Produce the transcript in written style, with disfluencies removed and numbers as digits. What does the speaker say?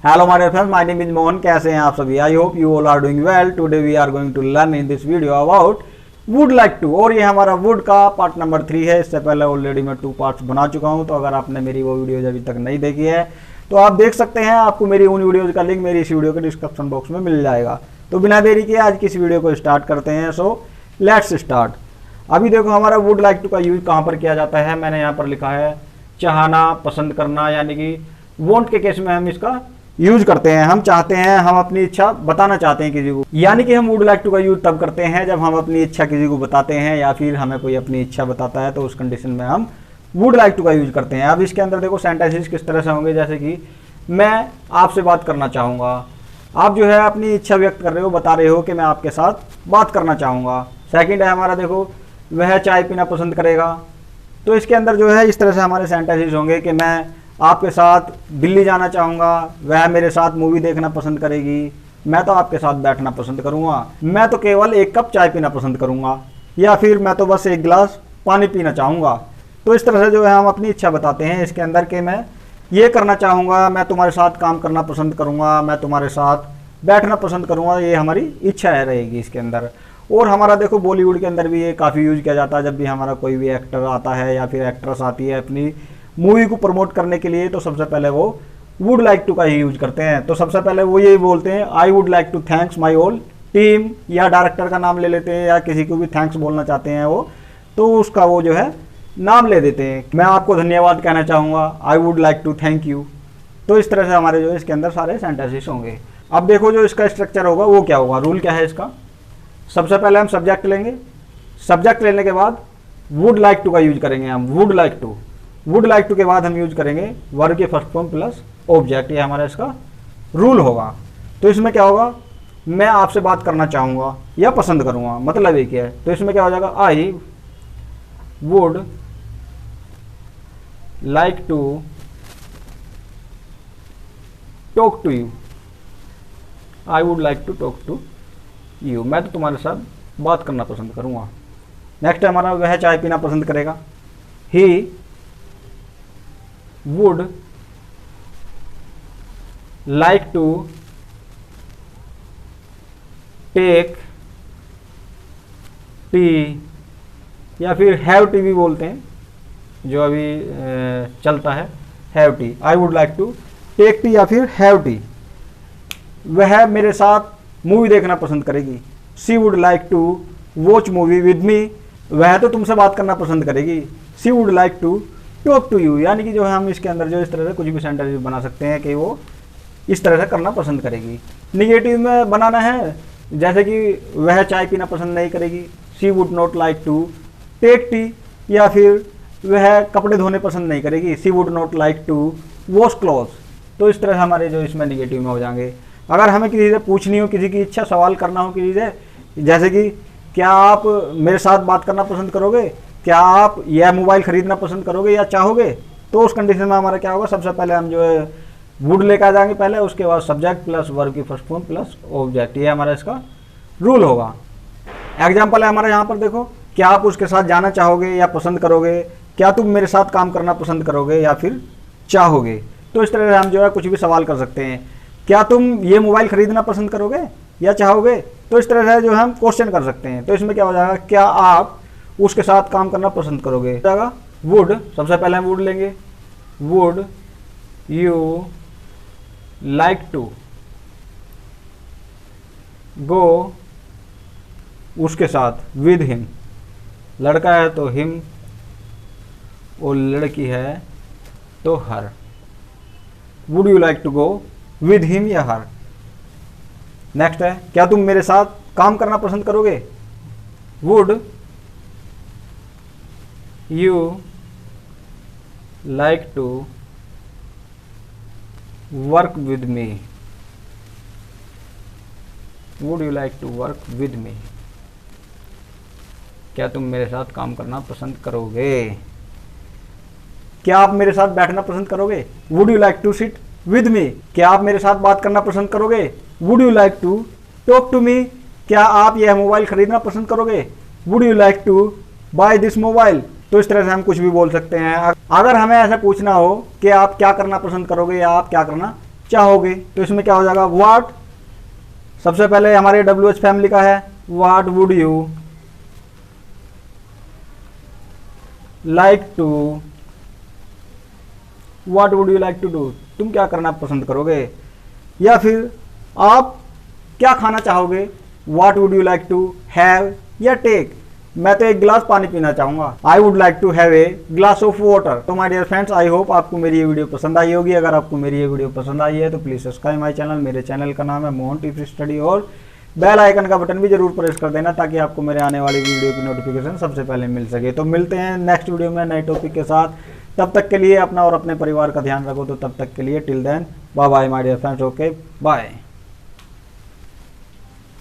Hello my dear friends, my name is Mohan. कैसे हैं आप सभी? I hope you all are doing well. Today we are going to learn in this video about would like to. और ये हमारा would का part number 3 है। इससे पहले ऑलरेडी मैं 2 पार्ट्स बना चुका हूं, तो अगर आपने मेरी वो वीडियोज अभी तक नहीं देखी है तो आप देख सकते हैं। आपको मेरी उन वीडियोज का लिंक मेरी इस वीडियो के डिस्क्रिप्शन बॉक्स में मिल जाएगा। तो बिना देरी के आज की इस वीडियो को स्टार्ट करते हैं। So let's start. अभी देखो हमारा वुड लाइक टू का यूज कहाँ पर किया जाता है। मैंने यहाँ पर लिखा है चाहना, पसंद करना, यानी कि वॉन्ट के केस में हम इसका यूज करते हैं। हम चाहते हैं, हम अपनी इच्छा बताना चाहते हैं किसी को, यानी कि हम वुड लाइक टू का यूज तब करते हैं जब हम अपनी इच्छा किसी को बताते हैं या फिर हमें कोई अपनी इच्छा बताता है, तो उस कंडीशन में हम वुड लाइक टू का यूज करते हैं। अब इसके अंदर देखो सेंटेंसेस किस तरह से होंगे, जैसे कि मैं आपसे बात करना चाहूँगा। आप जो है अपनी इच्छा व्यक्त कर रहे हो, बता रहे हो कि मैं आपके साथ बात करना चाहूँगा। सेकेंड है हमारा, देखो वह चाय पीना पसंद करेगा। तो इसके अंदर जो है इस तरह से हमारे सेंटेंसेस होंगे कि मैं आपके साथ दिल्ली जाना चाहूँगा, वह मेरे साथ मूवी देखना पसंद करेगी, मैं तो आपके साथ बैठना पसंद करूँगा, मैं तो केवल 1 कप चाय पीना पसंद करूँगा, या फिर मैं तो बस 1 गिलास पानी पीना चाहूँगा। तो इस तरह से जो है हम अपनी इच्छा बताते हैं इसके अंदर कि मैं ये करना चाहूँगा, मैं तुम्हारे साथ काम करना पसंद करूँगा, मैं तुम्हारे साथ बैठना पसंद करूँगा। ये हमारी इच्छा है रहेगी इसके अंदर। और हमारा देखो बॉलीवुड के अंदर भी ये काफ़ी यूज किया जाता है। जब भी हमारा कोई भी एक्टर आता है या फिर एक्ट्रेस आती है अपनी मूवी को प्रमोट करने के लिए, तो सबसे पहले वो वुड लाइक टू का ही यूज करते हैं। तो सबसे पहले वो यही बोलते हैं, I would like to thanks my whole team, या डायरेक्टर का नाम ले लेते हैं, या किसी को भी थैंक्स बोलना चाहते हैं वो, तो उसका वो जो है नाम ले देते हैं। मैं आपको धन्यवाद कहना चाहूँगा, I would like to thank you. तो इस तरह से हमारे जो इसके अंदर सारे सेंटेंसेस होंगे। अब देखो जो इसका स्ट्रक्चर होगा वो क्या होगा, रूल क्या है इसका। सबसे पहले हम सब्जेक्ट लेंगे, सब्जेक्ट लेने के बाद वुड लाइक टू का यूज करेंगे हम, would like to. Would like to के बाद हम यूज करेंगे वर्ब के फर्स्ट फॉर्म प्लस ऑब्जेक्ट। ये हमारा इसका रूल होगा। तो इसमें क्या होगा, मैं आपसे बात करना चाहूँगा या पसंद करूँगा, मतलब एक ही है। तो इसमें क्या हो जाएगा, I would like to talk to you, I would like to talk to you, मैं तो तुम्हारे साथ बात करना पसंद करूँगा। नेक्स्ट है हमारा, वह चाय पीना पसंद करेगा, ही would like to take tea, या फिर हैव टी भी बोलते हैं जो अभी चलता है, have tea. I would like to take tea या फिर हैव टी। वह मेरे साथ मूवी देखना पसंद करेगी, she would like to watch movie with me, वह तो तुमसे बात करना पसंद करेगी, she would like to talk to you, यानी कि जो है हम इसके अंदर जो इस तरह से कुछ भी सेंटेंस बना सकते हैं कि वो इस तरह से करना पसंद करेगी। निगेटिव में बनाना है, जैसे कि वह चाय पीना पसंद नहीं करेगी, she would not like to take tea, या फिर वह कपड़े धोने पसंद नहीं करेगी, she would not like to wash clothes. तो इस तरह से हमारे जो इसमें निगेटिव में हो जाएंगे। अगर हमें किसी से पूछनी हो, किसी की इच्छा, सवाल करना हो किसी से, जैसे कि क्या आप मेरे साथ बात करना पसंद करोगे, क्या आप यह मोबाइल खरीदना पसंद करोगे या चाहोगे, तो उस कंडीशन में हमारा क्या होगा, सबसे पहले हम जो है वुड लेकर आ जाएंगे पहले, उसके बाद सब्जेक्ट प्लस वर्ब की फर्स्ट फॉर्म प्लस ऑब्जेक्ट। ये हमारा इसका रूल होगा। एग्जाम्पल है हमारा यहाँ पर, देखो क्या आप उसके साथ जाना चाहोगे या पसंद करोगे, क्या तुम मेरे साथ काम करना पसंद करोगे या फिर चाहोगे। तो इस तरह से हम जो है कुछ भी सवाल कर सकते हैं, क्या तुम ये मोबाइल खरीदना पसंद करोगे या चाहोगे। तो इस तरह से जो है हम क्वेश्चन कर सकते हैं। तो इसमें क्या हो जाएगा, क्या आप उसके साथ काम करना पसंद करोगे, जाएगा वुड। सबसे पहले हम वुड लेंगे, would you like to go उसके साथ विद हिम, लड़का है तो हिम और लड़की है तो her. Would you like to go with him या हर। नेक्स्ट है, क्या तुम मेरे साथ काम करना पसंद करोगे, would you like to work with me, would you like to work with me, क्या तुम मेरे साथ काम करना पसंद करोगे। क्या आप मेरे साथ बैठना पसंद करोगे, would you like to sit with me, क्या आप मेरे साथ बात करना पसंद करोगे, would you like to talk to me, क्या आप यह मोबाइल खरीदना पसंद करोगे, would you like to buy this mobile। तो इस तरह से हम कुछ भी बोल सकते हैं। अगर हमें ऐसा पूछना हो कि आप क्या करना पसंद करोगे या आप क्या करना चाहोगे। तो इसमें क्या हो जाएगा, व्हाट, सबसे पहले हमारे WH फैमिली का है, what would you like to, what would you like to do, तुम क्या करना पसंद करोगे, या फिर आप क्या खाना चाहोगे, what would you like to have या टेक, मैं तो एक गिलास पानी पीना चाहूंगा, I would like to have a glass of water. तो my dear friends, I hope आपको मेरी ये वीडियो पसंद आई होगी। अगर आपको मेरी ये वीडियो पसंद आई है तो प्लीज सब्सक्राइब माय चैनल। मेरे चैनल का नाम है मोहन टिप्स स्टडी, और बेल आइकन का बटन भी जरूर प्रेस कर देना ताकि आपको मेरे आने वाली वीडियो की नोटिफिकेशन सबसे पहले मिल सके। तो मिलते हैं नेक्स्ट वीडियो में नए टॉपिक के साथ, तब तक के लिए अपना और अपने परिवार का ध्यान रखो। तो तब तक के लिए till then bye bye my dear friends, okay bye.